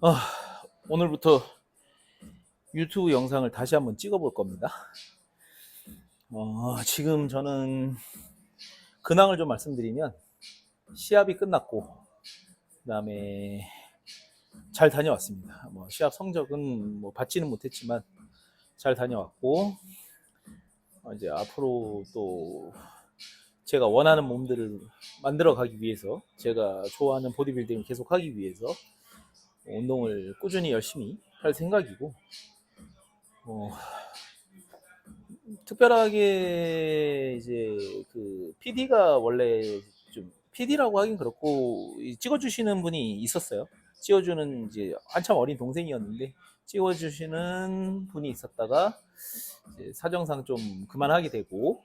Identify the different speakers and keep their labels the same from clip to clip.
Speaker 1: 아, 오늘부터 유튜브 영상을 다시 한번 찍어볼 겁니다. 지금 저는 근황을 좀 말씀드리면 시합이 끝났고 그다음에 잘 다녀왔습니다. 시합 성적은 받지는 못했지만 잘 다녀왔고 이제 앞으로 또 제가 원하는 몸들을 만들어 가기 위해서 제가 좋아하는 보디빌딩을 계속 하기 위해서 운동을 꾸준히 열심히 할 생각이고 어, 특별하게 이제 그 PD가 원래 좀 PD라고 하긴 그렇고 찍어주시는 분이 있었어요. 찍어주는 이제 한참 어린 동생이었는데 찍어주시는 분이 있었다가 이제 사정상 좀 그만하게 되고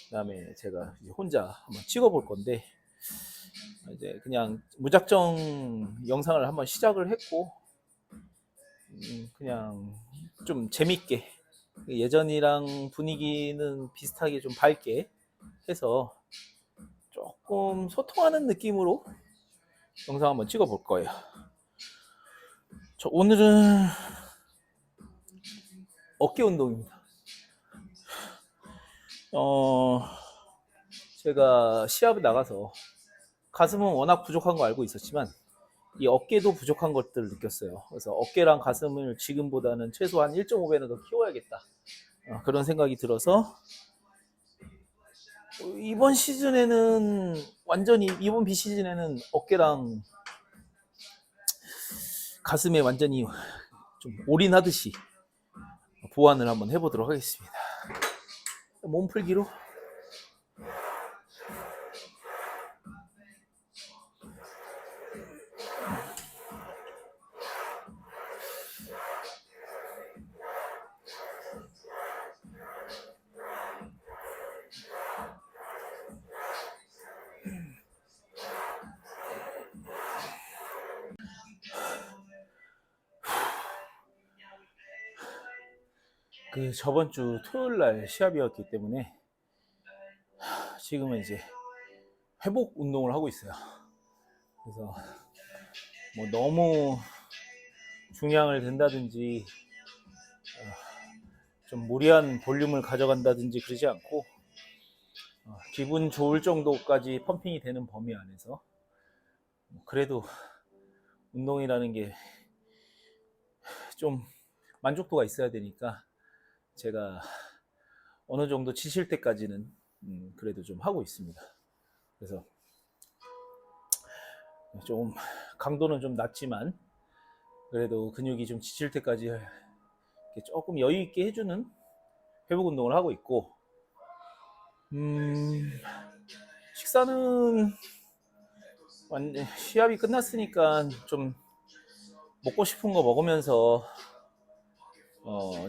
Speaker 1: 그다음에 제가 이제 혼자 한번 찍어볼 건데 이제 그냥 무작정 영상을 한번 시작을 했고 그냥 좀 재밌게 예전이랑 분위기는 비슷하게 좀 밝게 해서 조금 소통하는 느낌으로 영상 한번 찍어볼 거예요. 오늘은 어깨 운동입니다. 제가 시합에 나가서 가슴은 워낙 부족한 거 알고 있었지만 이 어깨도 부족한 것들을 느꼈어요. 그래서 어깨랑 가슴을 지금보다는 최소한 1.5배는 더 키워야겠다. 그런 생각이 들어서 이번 시즌에는 완전히 이번 비시즌에는 어깨랑 가슴에 완전히 좀 올인하듯이 보완을 한번 해보도록 하겠습니다. 몸풀기로 그 저번 주 토요일 날 시합이었기 때문에 지금은 이제 회복 운동을 하고 있어요. 그래서 너무 중량을 든다든지 좀 무리한 볼륨을 가져간다든지 그러지 않고 기분 좋을 정도까지 펌핑이 되는 범위 안에서 그래도 운동이라는 게 좀 만족도가 있어야 되니까 제가 어느 정도 지칠 때까지는 그래도 좀 하고 있습니다. 그래서 좀 강도는 좀 낮지만 그래도 근육이 좀 지칠 때까지 조금 여유 있게 해주는 회복 운동을 하고 있고 식사는 시합이 끝났으니까 좀 먹고 싶은 거 먹으면서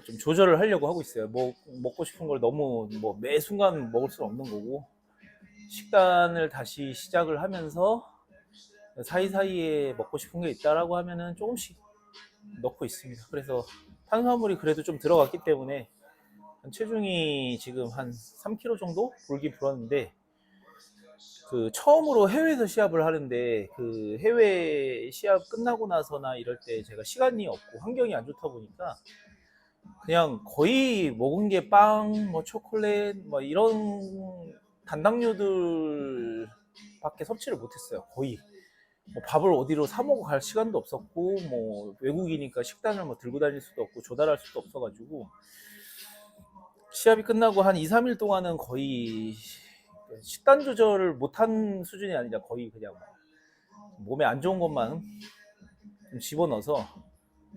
Speaker 1: 좀 조절을 하려고 하고 있어요. 먹고 싶은 걸 너무 매 순간 먹을 수는 없는 거고 식단을 다시 시작을 하면서 사이사이에 먹고 싶은 게 있다라고 하면은 조금씩 넣고 있습니다. 그래서 탄수화물이 그래도 좀 들어갔기 때문에 체중이 지금 한 3kg 정도 불긴 불었는데 그 처음으로 해외에서 시합을 하는데 그 해외 시합 끝나고 나서나 이럴 때 제가 시간이 없고 환경이 안 좋다 보니까 그냥 거의 먹은 게 빵, 초콜릿, 이런 단당류들 밖에 섭취를 못했어요. 거의. 밥을 어디로 사 먹어 갈 시간도 없었고, 외국이니까 식단을 들고 다닐 수도 없고, 조달할 수도 없어가지고, 시합이 끝나고 한 2, 3일 동안은 거의 식단 조절을 못한 수준이 아니라 거의 그냥 몸에 안 좋은 것만 좀 집어넣어서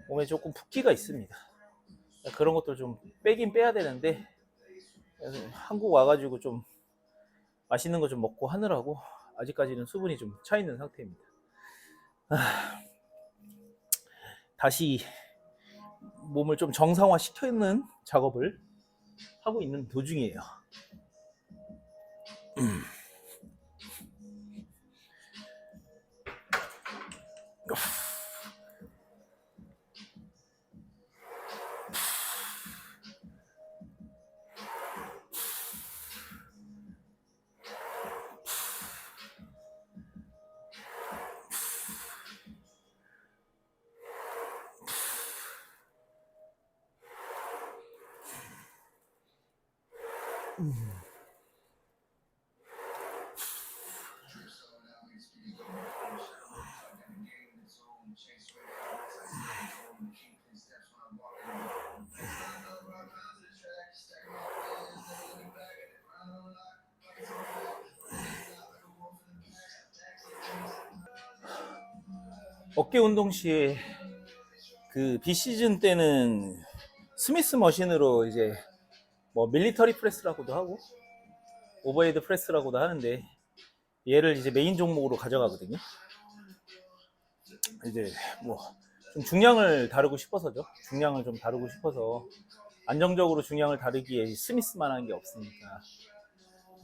Speaker 1: 몸에 조금 붓기가 있습니다. 그런 것도 좀 빼긴 빼야 되는데 한국 와가지고 좀 맛있는 거 좀 먹고 하느라고 아직까지는 수분이 좀 차 있는 상태입니다. 다시 몸을 좀 정상화 시키는 작업을 하고 있는 도중이에요. 어깨 운동 시에 그 비시즌 때는 스미스 머신으로 이제 뭐 밀리터리 프레스라고도 하고 오버헤드 프레스라고도 하는데 얘를 이제 메인 종목으로 가져가거든요. 이제 뭐 좀 중량을 다루고 싶어서죠. 중량을 좀 다루고 싶어서 안정적으로 중량을 다루기에 스미스만한 게 없으니까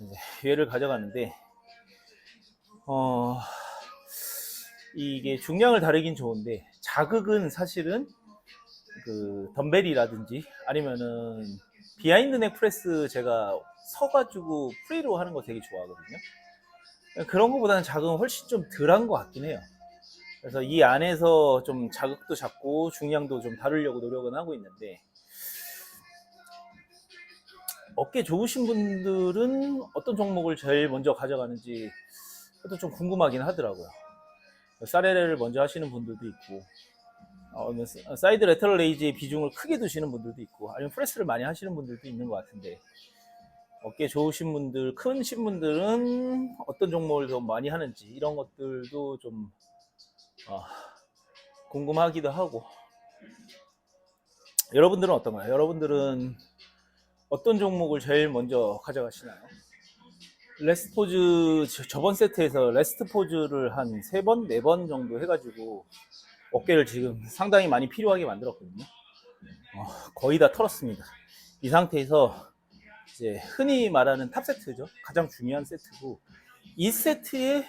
Speaker 1: 이제 얘를 가져가는데 이게 중량을 다루긴 좋은데 자극은 사실은 그 덤벨이라든지 아니면은 비하인드 넥 프레스 제가 서가지고 프리로 하는 거 되게 좋아하거든요. 그런 거보다는 자극은 훨씬 좀 덜한 것 같긴 해요. 그래서 이 안에서 좀 자극도 잡고 중량도 좀 다루려고 노력은 하고 있는데 어깨 좋으신 분들은 어떤 종목을 제일 먼저 가져가는지 그것도 좀 궁금하긴 하더라고요. 사레레를 먼저 하시는 분들도 있고 사이드 레터럴 레이즈의 비중을 크게 두시는 분들도 있고 아니면 프레스를 많이 하시는 분들도 있는 것 같은데 어깨 좋으신 분들, 크신 분들은 어떤 종목을 더 많이 하는지 이런 것들도 좀 궁금하기도 하고. 여러분들은 어떤가요? 여러분들은 어떤 종목을 제일 먼저 가져가시나요? 레스트 포즈 저번 세트에서 레스트 포즈를 한 3번, 4번 정도 해가지고 어깨를 지금 상당히 많이 필요하게 만들었거든요. 거의 다 털었습니다. 이 상태에서 이제 흔히 말하는 탑 세트죠. 가장 중요한 세트고 이 세트에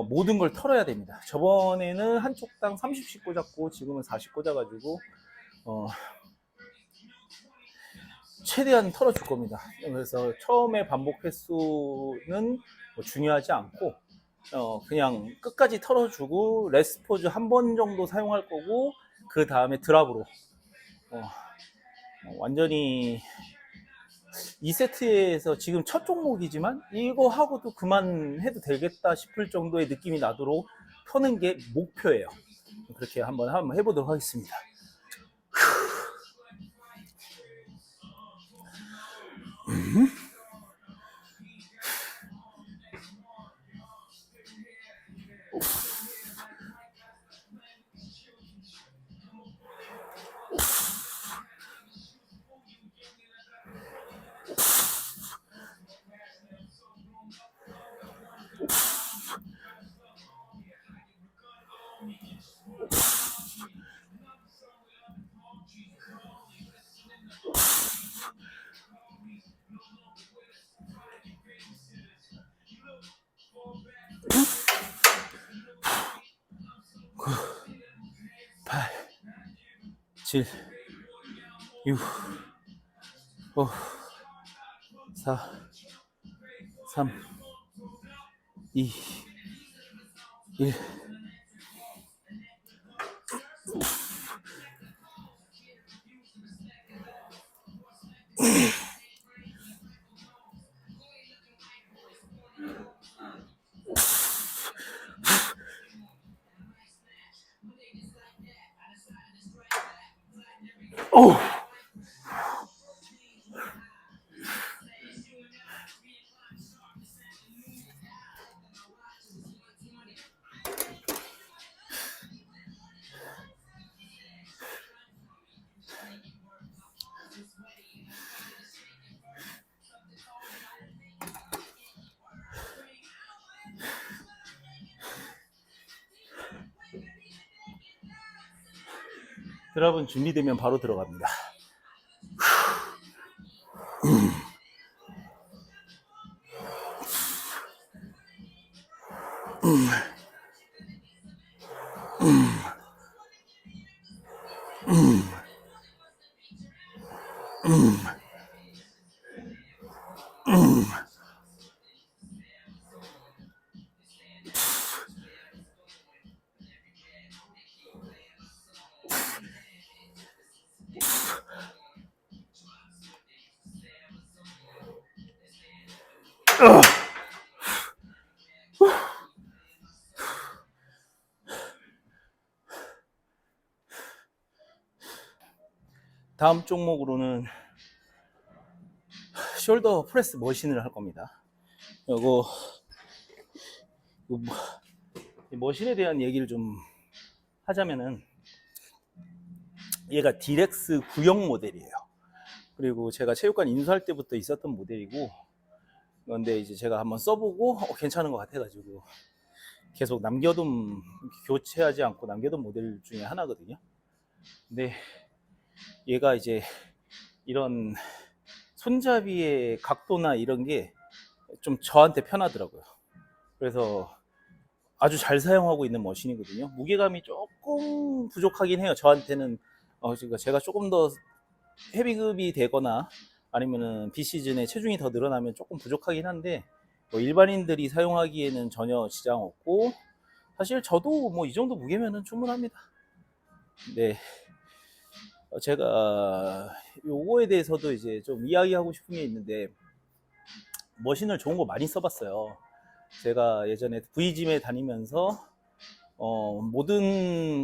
Speaker 1: 모든 걸 털어야 됩니다. 저번에는 한쪽당 30씩 꽂았고 지금은 40 꽂아가지고 최대한 털어줄 겁니다. 그래서 처음에 반복 횟수는 뭐 중요하지 않고 그냥 끝까지 털어주고 레스트 포즈 한 번 정도 사용할 거고 그 다음에 드랍으로 완전히 2세트에서 지금 첫 종목이지만 이거 하고도 그만해도 되겠다 싶을 정도의 느낌이 나도록 펴는 게 목표예요. 그렇게 한번 해보도록 하겠습니다. 팔, 7, 6, 5, 4, 3, 2, 1. 오! 여러분 준비되면 바로 들어갑니다. 다음 종목으로는 숄더 프레스 머신을 할 겁니다. 이거 머신에 대한 얘기를 좀 하자면은, 얘가 디렉스 구형 모델이에요. 그리고 제가 체육관 인수할 때부터 있었던 모델이고, 그런데 이제 제가 한번 써보고 괜찮은 것 같아가지고 계속 남겨둔, 교체하지 않고 남겨둔 모델 중에 하나거든요. 근데 얘가 이제 이런 손잡이의 각도나 이런 게 좀 저한테 편하더라고요. 그래서 아주 잘 사용하고 있는 머신이거든요. 무게감이 조금 부족하긴 해요. 저한테는 그러니까 제가 조금 더 헤비급이 되거나 아니면은 비시즌에 체중이 더 늘어나면 조금 부족하긴 한데, 뭐 일반인들이 사용하기에는 전혀 지장 없고, 사실 저도 뭐 이 정도 무게면은 충분합니다. 네, 제가 요거에 대해서도 이제 좀 이야기하고 싶은 게 있는데, 머신을 좋은 거 많이 써봤어요. 제가 예전에 V짐에 다니면서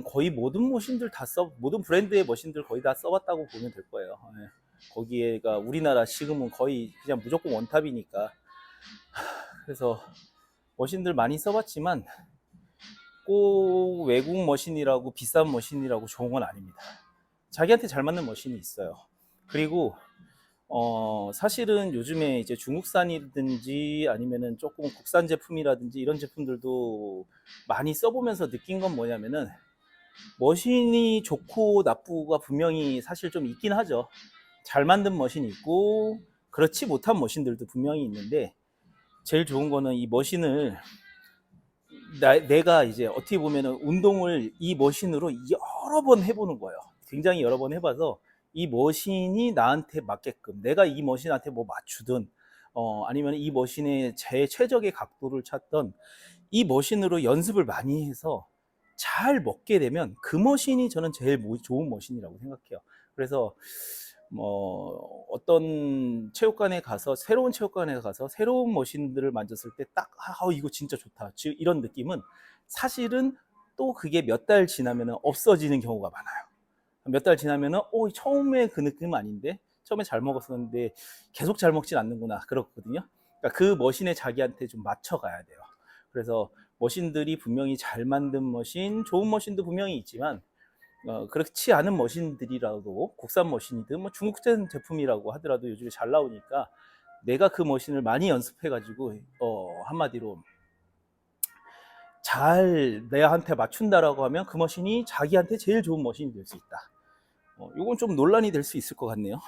Speaker 1: 거의 모든 머신들 모든 브랜드의 머신들 거의 다 써봤다고 보면 될 거예요. 네. 거기에가 우리나라 지금은 거의 그냥 무조건 원탑이니까. 그래서 머신들 많이 써봤지만 꼭 외국 머신이라고 비싼 머신이라고 좋은 건 아닙니다. 자기한테 잘 맞는 머신이 있어요. 그리고 사실은 요즘에 이제 중국산이든지 아니면은 조금 국산 제품이라든지 이런 제품들도 많이 써보면서 느낀 건 뭐냐면은, 머신이 좋고 나쁘고가 분명히 사실 좀 있긴 하죠. 잘 만든 머신이 있고 그렇지 못한 머신들도 분명히 있는데, 제일 좋은 거는 이 머신을 내가 이제 어떻게 보면은 운동을 이 머신으로 여러 번 해보는 거예요. 굉장히 여러 번 해봐서 이 머신이 나한테 맞게끔, 내가 이 머신한테 뭐 맞추든 아니면 이 머신의 제 최적의 각도를 찾던, 이 머신으로 연습을 많이 해서 잘 먹게 되면 그 머신이 저는 제일 좋은 머신이라고 생각해요. 그래서 뭐 어떤 체육관에 가서, 새로운 체육관에 가서 새로운 머신들을 만졌을 때 딱 이거 진짜 좋다, 이런 느낌은 사실은 또 그게 몇 달 지나면 없어지는 경우가 많아요. 몇 달 지나면은 처음에 그 느낌은 아닌데, 처음에 잘 먹었었는데 계속 잘 먹진 않는구나, 그렇거든요. 그러니까 그 머신에 자기한테 좀 맞춰가야 돼요. 그래서 머신들이 분명히 잘 만든 머신, 좋은 머신도 분명히 있지만 그렇지 않은 머신들이라도, 국산 머신이든 뭐 중국산 제품이라고 하더라도 요즘에 잘 나오니까, 내가 그 머신을 많이 연습해 가지고 한마디로 잘 내한테 맞춘다라고 하면 그 머신이 자기한테 제일 좋은 머신이 될 수 있다. 이건 좀 논란이 될 수 있을 것 같네요.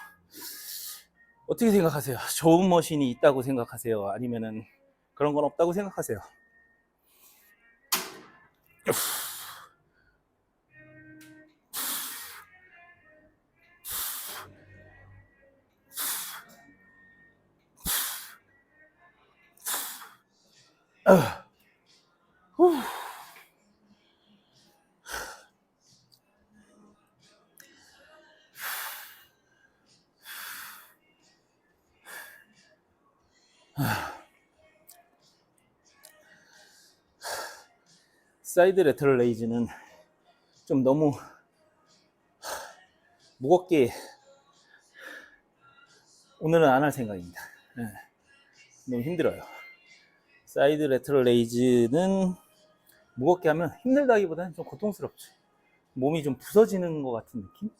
Speaker 1: 어떻게 생각하세요? 좋은 머신이 있다고 생각하세요? 아니면은 그런 건 없다고 생각하세요? 사이드 레터럴 레이즈는 좀 너무 무겁게 오늘은 안 할 생각입니다. 네, 너무 힘들어요. 사이드 레터럴 레이즈는 무겁게 하면 힘들다기보다는 좀 고통스럽죠. 몸이 좀 부서지는 것 같은 느낌?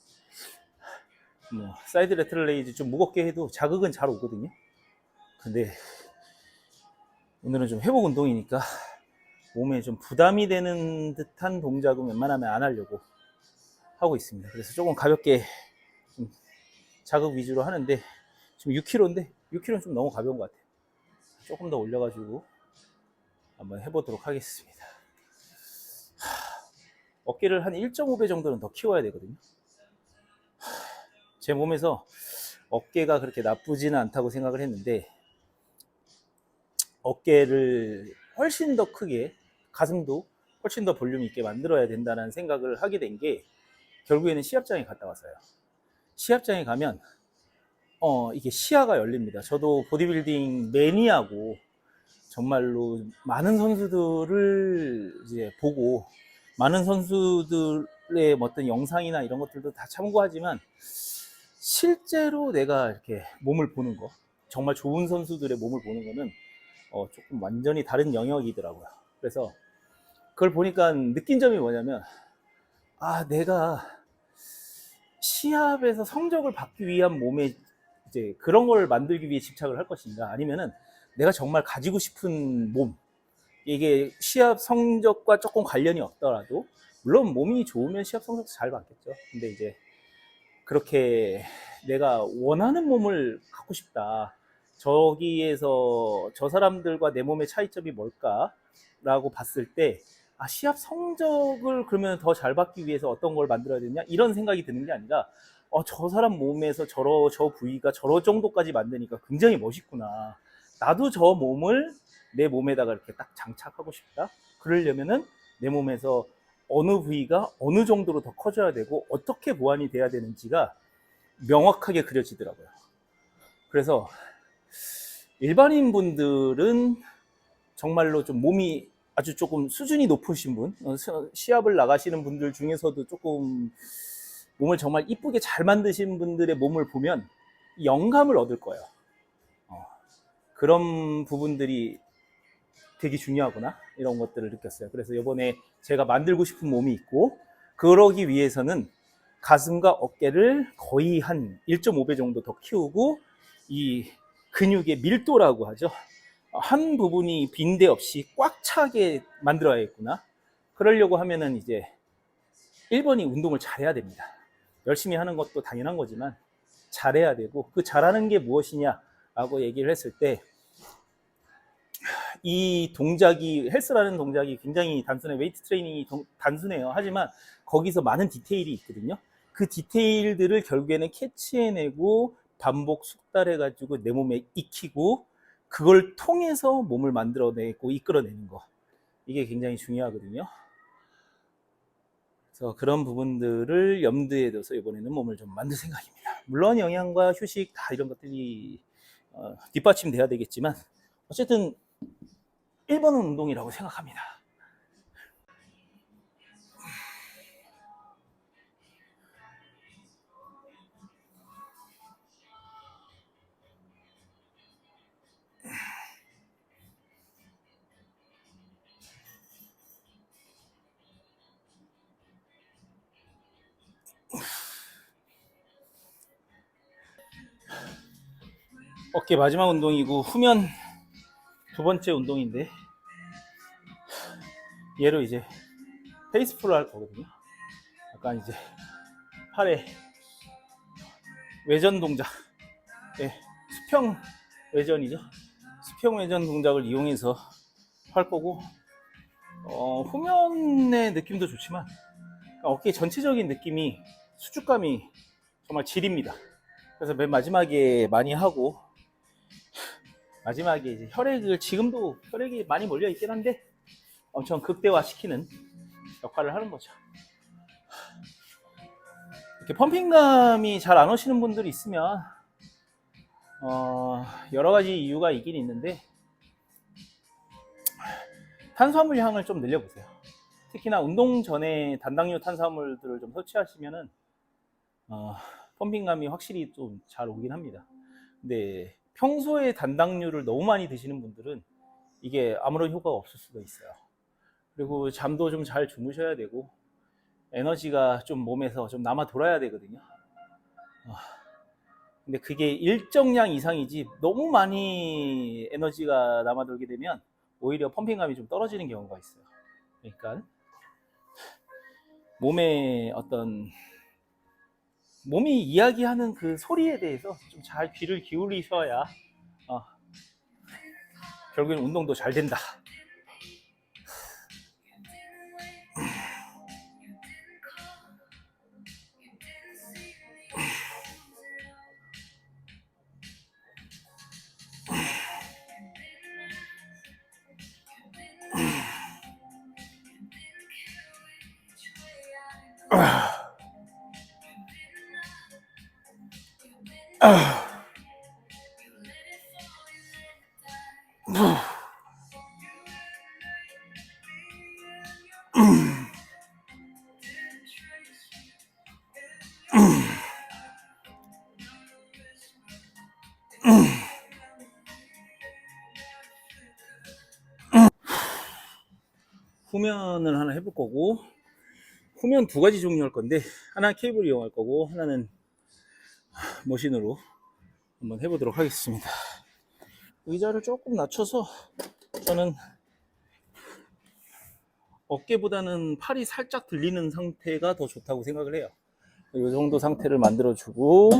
Speaker 1: 사이드 레터럴 레이즈 좀 무겁게 해도 자극은 잘 오거든요. 근데 오늘은 좀 회복 운동이니까 몸에 좀 부담이 되는 듯한 동작은 웬만하면 안 하려고 하고 있습니다. 그래서 조금 가볍게 좀 자극 위주로 하는데, 지금 6kg인데 6kg는 좀 너무 가벼운 것 같아요. 조금 더 올려가지고 한번 해보도록 하겠습니다. 어깨를 한 1.5배 정도는 더 키워야 되거든요. 제 몸에서 어깨가 그렇게 나쁘지는 않다고 생각을 했는데, 어깨를 훨씬 더 크게, 가슴도 훨씬 더 볼륨 있게 만들어야 된다는 생각을 하게 된 게, 결국에는 시합장에 갔다 왔어요. 시합장에 가면 이게 시야가 열립니다. 저도 보디빌딩 매니아고 정말로 많은 선수들을 이제 보고 많은 선수들의 어떤 영상이나 이런 것들도 다 참고하지만 실제로 내가 이렇게 몸을 보는 거, 정말 좋은 선수들의 몸을 보는 거는 조금 완전히 다른 영역이더라고요. 그래서 그걸 보니까 느낀 점이 뭐냐면, 내가 시합에서 성적을 받기 위한 몸에 이제 그런 걸 만들기 위해 집착을 할 것인가, 아니면은 내가 정말 가지고 싶은 몸, 이게 시합 성적과 조금 관련이 없더라도 물론 몸이 좋으면 시합 성적도 잘 받겠죠. 근데 이제 그렇게 내가 원하는 몸을 갖고 싶다, 저기에서 저 사람들과 내 몸의 차이점이 뭘까라고 봤을 때, 시합 성적을 그러면 더 잘 받기 위해서 어떤 걸 만들어야 되냐, 이런 생각이 드는 게 아니라 저 사람 몸에서 저 부위가 저런 정도까지 만드니까 굉장히 멋있구나, 나도 저 몸을 내 몸에다가 이렇게 딱 장착하고 싶다. 그러려면은 내 몸에서 어느 부위가 어느 정도로 더 커져야 되고 어떻게 보완이 돼야 되는지가 명확하게 그려지더라고요. 그래서 일반인 분들은 정말로 좀 몸이 아주 조금 수준이 높으신 분, 시합을 나가시는 분들 중에서도 조금 몸을 정말 이쁘게 잘 만드신 분들의 몸을 보면 영감을 얻을 거예요. 그런 부분들이 되게 중요하구나, 이런 것들을 느꼈어요. 그래서 이번에 제가 만들고 싶은 몸이 있고, 그러기 위해서는 가슴과 어깨를 거의 한 1.5배 정도 더 키우고, 이 근육의 밀도라고 하죠, 한 부분이 빈대 없이 꽉 차게 만들어야겠구나. 그러려고 하면은 이제 1번이 운동을 잘해야 됩니다. 열심히 하는 것도 당연한 거지만 잘해야 되고, 그 잘하는 게 무엇이냐라고 얘기를 했을 때, 이 동작이, 헬스라는 동작이 굉장히 단순해, 웨이트 트레이닝이 단순해요. 하지만 거기서 많은 디테일이 있거든요. 그 디테일들을 결국에는 캐치해내고 반복 숙달해가지고 내 몸에 익히고, 그걸 통해서 몸을 만들어내고 이끌어내는 거, 이게 굉장히 중요하거든요. 그래서 그런 부분들을 염두에 둬서 이번에는 몸을 좀 만들 생각입니다. 물론 영양과 휴식 다 이런 것들이 뒷받침돼야 되겠지만, 어쨌든 1번은 운동이라고 생각합니다. 어깨 마지막 운동이고, 후면 두 번째 운동인데, 얘로 이제 페이스풀을 할 거거든요. 약간 이제 팔에 외전 동작, 수평 외전이죠. 수평 외전 동작을 이용해서 할 거고, 후면의 느낌도 좋지만 어깨 전체적인 느낌이, 수축감이 정말 질입니다. 그래서 맨 마지막에 많이 하고, 마지막에 이제 혈액을, 지금도 혈액이 많이 몰려 있긴 한데 엄청 극대화시키는 역할을 하는 거죠. 이렇게 펌핑감이 잘 안 오시는 분들이 있으면 여러 가지 이유가 있긴 있는데, 탄수화물 향을 좀 늘려보세요. 특히나 운동 전에 단당류 탄수화물들을 좀 섭취하시면은 펌핑감이 확실히 좀 잘 오긴 합니다. 근데 평소에 단당류를 너무 많이 드시는 분들은 이게 아무런 효과가 없을 수도 있어요. 그리고 잠도 좀 잘 주무셔야 되고, 에너지가 좀 몸에서 좀 남아 돌아야 되거든요. 근데 그게 일정량 이상이지 너무 많이 에너지가 남아 돌게 되면 오히려 펌핑감이 좀 떨어지는 경우가 있어요. 그러니까 몸의 어떤, 몸이 이야기하는 그 소리에 대해서 좀 잘 귀를 기울이셔야 결국엔 운동도 잘 된다. 후면을 하나 해볼 거고, 후면 두 가지 종류 할 건데, 하나는 케이블 이용할 거고, 하나는 머신으로 한번 해보도록 하겠습니다. 의자를 조금 낮춰서 저는 어깨보다는 팔이 살짝 들리는 상태가 더 좋다고 생각을 해요. 이 정도 상태를 만들어주고,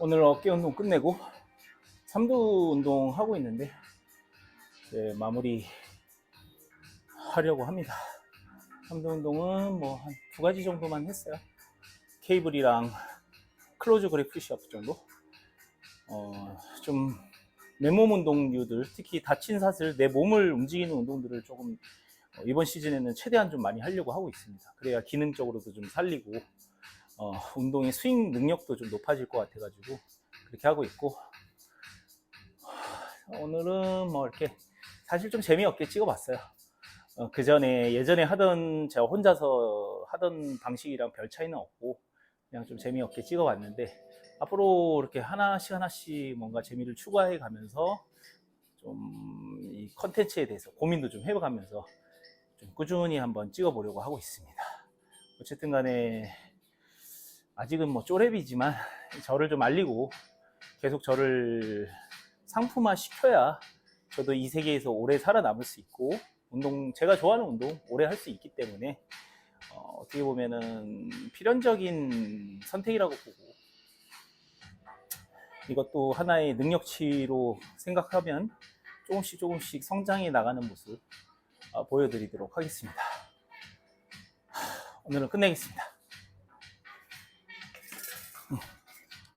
Speaker 1: 오늘 어깨 운동 끝내고 3두 운동 하고 있는데, 이제 마무리 하려고 합니다. 3두 운동은 뭐 한 두 가지 정도만 했어요. 케이블이랑 클로즈 그립 푸시업 정도. 좀 맨몸 운동류들, 특히 다친 사슬, 내 몸을 움직이는 운동들을 조금 이번 시즌에는 최대한 좀 많이 하려고 하고 있습니다. 그래야 기능적으로도 좀 살리고 운동의 스윙 능력도 좀 높아질 것 같아가지고 그렇게 하고 있고, 오늘은 뭐 이렇게 사실 좀 재미없게 찍어봤어요. 그 전에 예전에 하던, 제가 혼자서 하던 방식이랑 별 차이는 없고 그냥 좀 재미없게 찍어봤는데, 앞으로 이렇게 하나씩 뭔가 재미를 추가해 가면서 좀 이 컨텐츠에 대해서 고민도 좀 해가면서 좀 꾸준히 한번 찍어보려고 하고 있습니다. 어쨌든 간에 아직은 뭐 쪼렙이지만 저를 좀 알리고 계속 저를 상품화 시켜야 저도 이 세계에서 오래 살아남을 수 있고, 제가 좋아하는 운동 오래 할 수 있기 때문에 어떻게 보면은 필연적인 선택이라고 보고, 이것도 하나의 능력치로 생각하면 조금씩 성장해 나가는 모습 보여드리도록 하겠습니다. 오늘은 끝내겠습니다.